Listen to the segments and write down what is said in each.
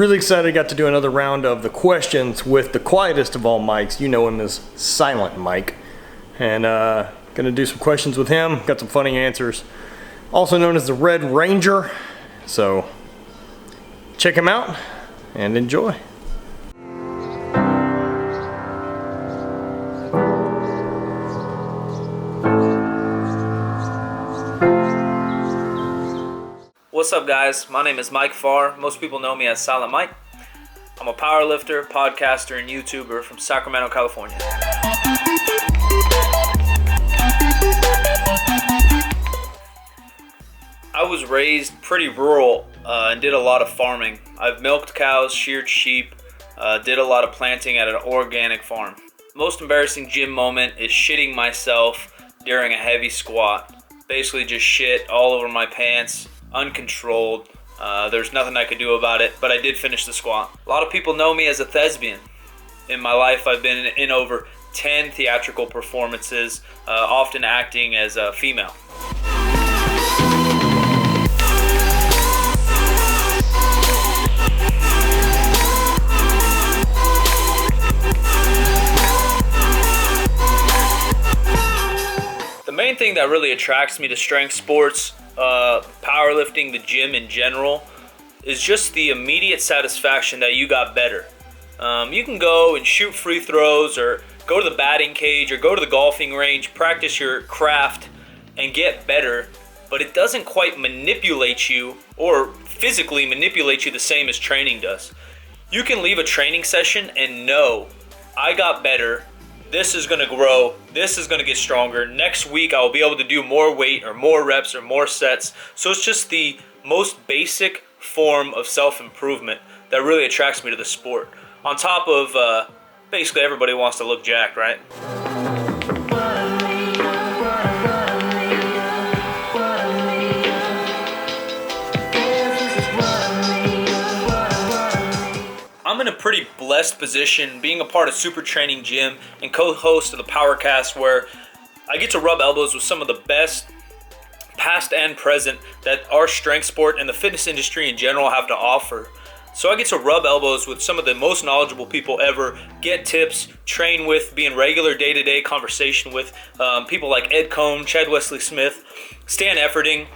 really excited I got to do another round of the questions with the quietest of all mics. You know him as Silent Mike. And gonna do some questions with him. Got some funny answers. Also known as the Red Ranger. So check him out and enjoy. What's up, guys? My name is Mike Farr. Most people know me as Silent Mike. I'm a powerlifter, podcaster, and YouTuber from Sacramento, California. I was raised pretty rural and did a lot of farming. I've milked cows, sheared sheep, did a lot of planting at an organic farm. Most embarrassing gym moment is shitting myself during a heavy squat. Basically just shit all over my pants, uncontrolled. There's nothing I could do about it, but I did finish the squat. A lot of people know me as a thespian. In my life, I've been in over 10 theatrical performances, often acting as a female. The main thing that really attracts me to strength sports, powerlifting, the gym in general, is just the immediate satisfaction that you got better. You can go and shoot free throws or go to the batting cage or go to the golfing range, practice your craft and get better, but it doesn't quite manipulate you or physically manipulate you the same as training does. You can leave a training session and know, I got better, this is going to grow, this is going to get stronger. Next week I'll be able to do more weight or more reps or more sets. So it's just the most basic form of self-improvement that really attracts me to the sport. On top of basically everybody wants to look jacked, right? I'm in a pretty blessed position being a part of Super Training Gym and co-host of the Powercast, where I get to rub elbows with some of the best past and present that our strength sport and the fitness industry in general have to offer. So I get to rub elbows with some of the most knowledgeable people ever, get tips, train with, be in regular day-to-day conversation with people like Ed Cohn, Chad Wesley Smith, Stan Efferding,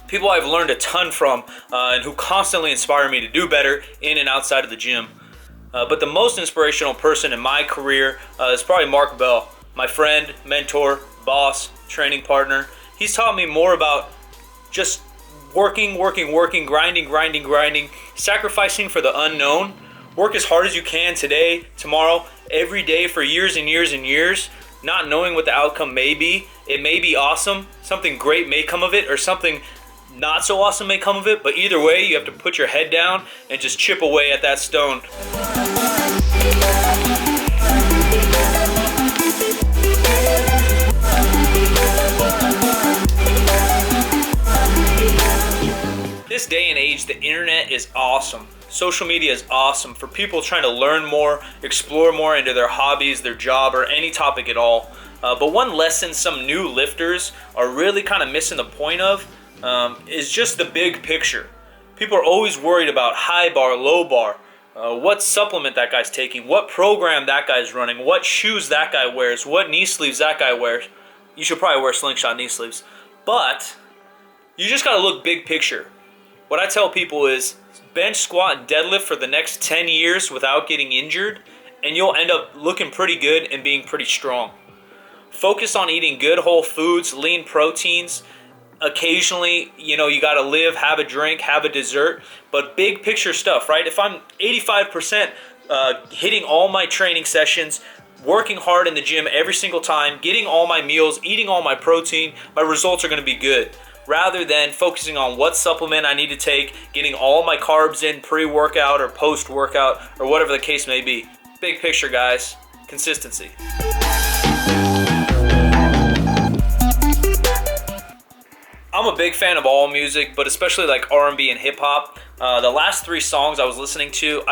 people I've learned a ton from and who constantly inspire me to do better in and outside of the gym. But the most inspirational person in my career is probably Mark Bell, my friend, mentor, boss, training partner. He's taught me more about just working, grinding, sacrificing for the unknown. Work as hard as you can today, tomorrow, every day for years and years and years, not knowing what the outcome may be. It may be awesome, something great may come of it, or something not so awesome may come of it, but either way, you have to put your head down and just chip away at that stone. This day and age, the internet is awesome. Social media is awesome for people trying to learn more, explore more into their hobbies, their job, or any topic at all. But one lesson some new lifters are really kind of missing the point of is just the big picture. People are always worried about high bar, low bar, what supplement that guy's taking, what program that guy's running, what shoes that guy wears, what knee sleeves that guy wears. You should probably wear slingshot knee sleeves. But you just gotta look big picture. What I tell people is bench, squat, and deadlift for the next 10 years without getting injured, and you'll end up looking pretty good and being pretty strong. Focus on eating good whole foods, lean proteins. Occasionally, you gotta live, have a drink, have a dessert, but big picture stuff, right? If I'm 85% hitting all my training sessions, working hard in the gym every single time, getting all my meals, eating all my protein, my results are gonna be good. Rather than focusing on what supplement I need to take, getting all my carbs in pre-workout or post-workout, or whatever the case may be. Big picture, guys. Consistency. I'm a big fan of all music, but especially like R&B and hip hop. The last 3 songs I was listening to,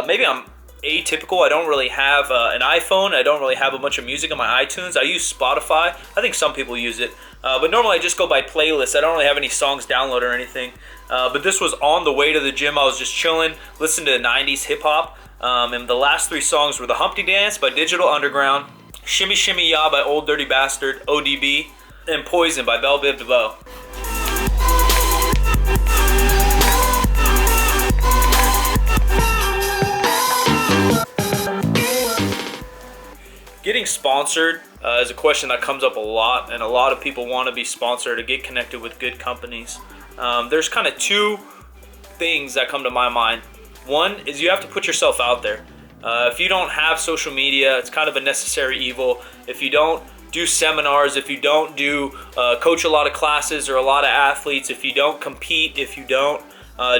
maybe I'm atypical. I don't really have an iPhone. I don't really have a bunch of music on my iTunes. I use Spotify. I think some people use it. But normally I just go by playlist. I don't really have any songs downloaded or anything. But this was on the way to the gym. I was just chilling, listening to 90s hip-hop. And the last 3 songs were The Humpty Dance by Digital Underground, Shimmy Shimmy Ya by Old Dirty Bastard, ODB, and Poison by Bell Biv DeVoe. Getting sponsored is a question that comes up a lot, and a lot of people want to be sponsored to get connected with good companies. There's kind of 2 things that come to my mind. One is you have to put yourself out there. If you don't have social media, it's kind of a necessary evil. If you don't do seminars, if you don't do coach a lot of classes or a lot of athletes, if you don't compete, if you don't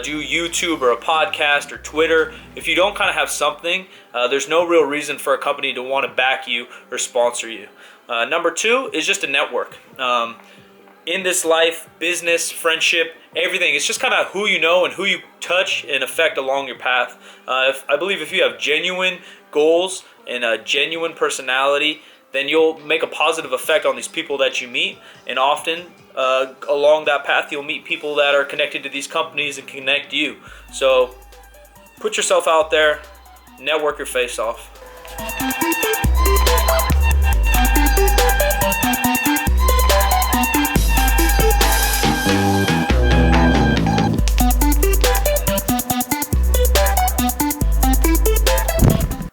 do YouTube or a podcast or Twitter, if you don't kind of have something, there's no real reason for a company to want to back you or sponsor you. Number 2 is just a network. In this life, business, friendship, everything, it's just kind of who you know and who you touch and affect along your path. I believe if you have genuine goals and a genuine personality, then you'll make a positive effect on these people that you meet. And often along that path, you'll meet people that are connected to these companies and connect you. So put yourself out there, network your face off.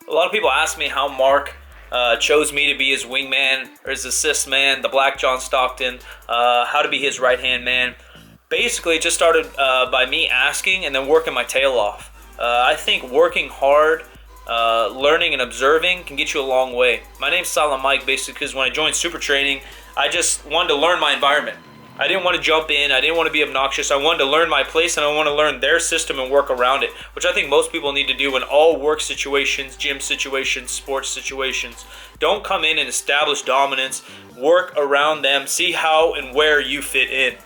A lot of people ask me how Mark chose me to be his wingman or his assist man, the Black John Stockton, how to be his right-hand man. Basically, it just started by me asking and then working my tail off. I think working hard, learning and observing can get you a long way. My name's Silent Mike, basically, because when I joined Super Training, I just wanted to learn my environment. I didn't want to jump in. I didn't want to be obnoxious. I wanted to learn my place, and I want to learn their system and work around it, which I think most people need to do in all work situations, gym situations, sports situations. Don't come in and establish dominance. Work around them. See how and where you fit in.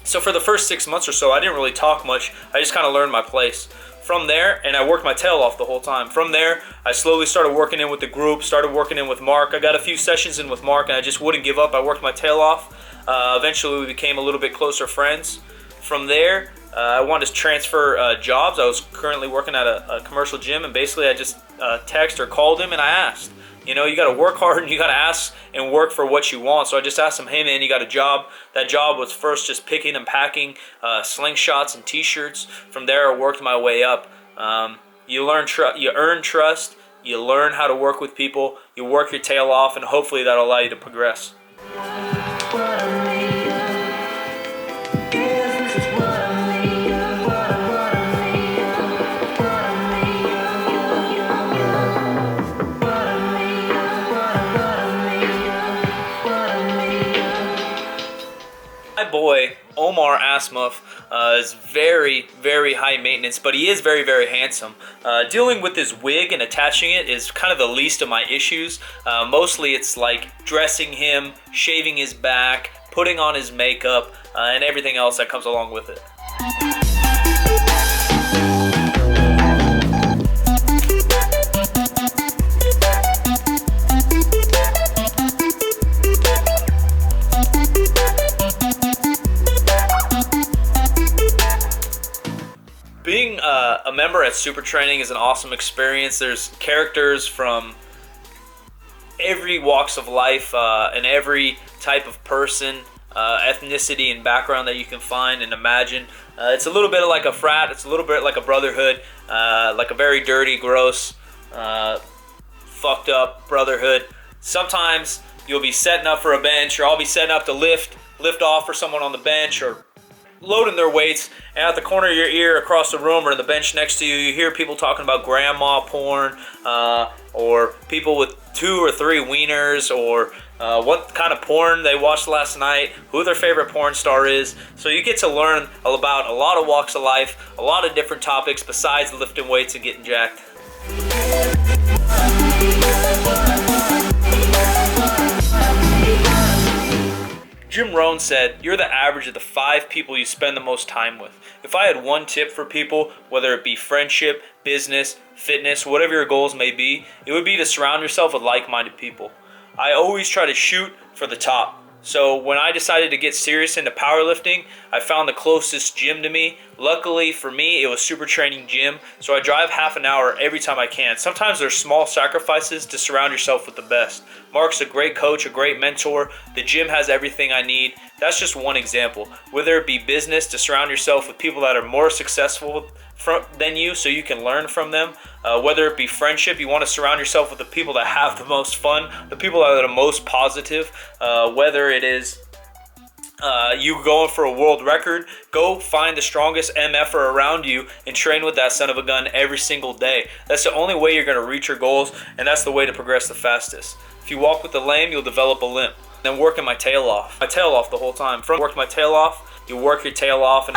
So for the first 6 months or so, I didn't really talk much. I just kind of learned my place. From there, and I worked my tail off the whole time. From there, I slowly started working in with the group, started working in with Mark. I got a few sessions in with Mark, and I just wouldn't give up. I worked my tail off. Eventually, we became a little bit closer friends. From there, I wanted to transfer jobs. I was currently working at a commercial gym, and basically I just texted or called him, and I asked. You know, you got to work hard, and you got to ask and work for what you want. So I just asked him, hey, man, you got a job? That job was first just picking and packing slingshots and T-shirts. From there, I worked my way up. You earn trust. You learn how to work with people. You work your tail off, and hopefully that'll allow you to progress. My boy Omar Asmuff is very, very high maintenance, but he is very, very handsome. Dealing with his wig and attaching it is kind of the least of my issues. Mostly it's like dressing him, shaving his back, putting on his makeup, and everything else that comes along with it. Being a member at Super Training is an awesome experience. There's characters from every walks of life and every type of person, ethnicity and background that you can find and imagine. It's a little bit like a frat. It's a little bit like a brotherhood, like a very dirty, gross, fucked up brotherhood. Sometimes you'll be setting up for a bench, or I'll be setting up to lift off for someone on the bench, or loading their weights, and at the corner of your ear across the room or in the bench next to you, you hear people talking about grandma porn, or people with 2 or 3 wieners, or what kind of porn they watched last night, who their favorite porn star is. So you get to learn about a lot of walks of life, a lot of different topics besides lifting weights and getting jacked. Jim Rohn said, "You're the average of the 5 people you spend the most time with." If I had one tip for people, whether it be friendship, business, fitness, whatever your goals may be, it would be to surround yourself with like-minded people. I always try to shoot for the top. So when I decided to get serious into powerlifting, I found the closest gym to me. Luckily for me, it was Super Training Gym, so I drive half an hour every time I can. Sometimes there's small sacrifices to surround yourself with the best. Mark's a great coach, a great mentor. The gym has everything I need. That's just one example. Whether it be business, to surround yourself with people that are more successful than you so you can learn from them. Whether it be friendship, you want to surround yourself with the people that have the most fun, the people that are the most positive. Whether it is you going for a world record, go find the strongest MFer around you and train with that son of a gun every single day. That's the only way you're going to reach your goals, and that's the way to progress the fastest. If you walk with the lame, you'll develop a limp. Then working my tail off the whole time. From working my tail off, you work your tail off and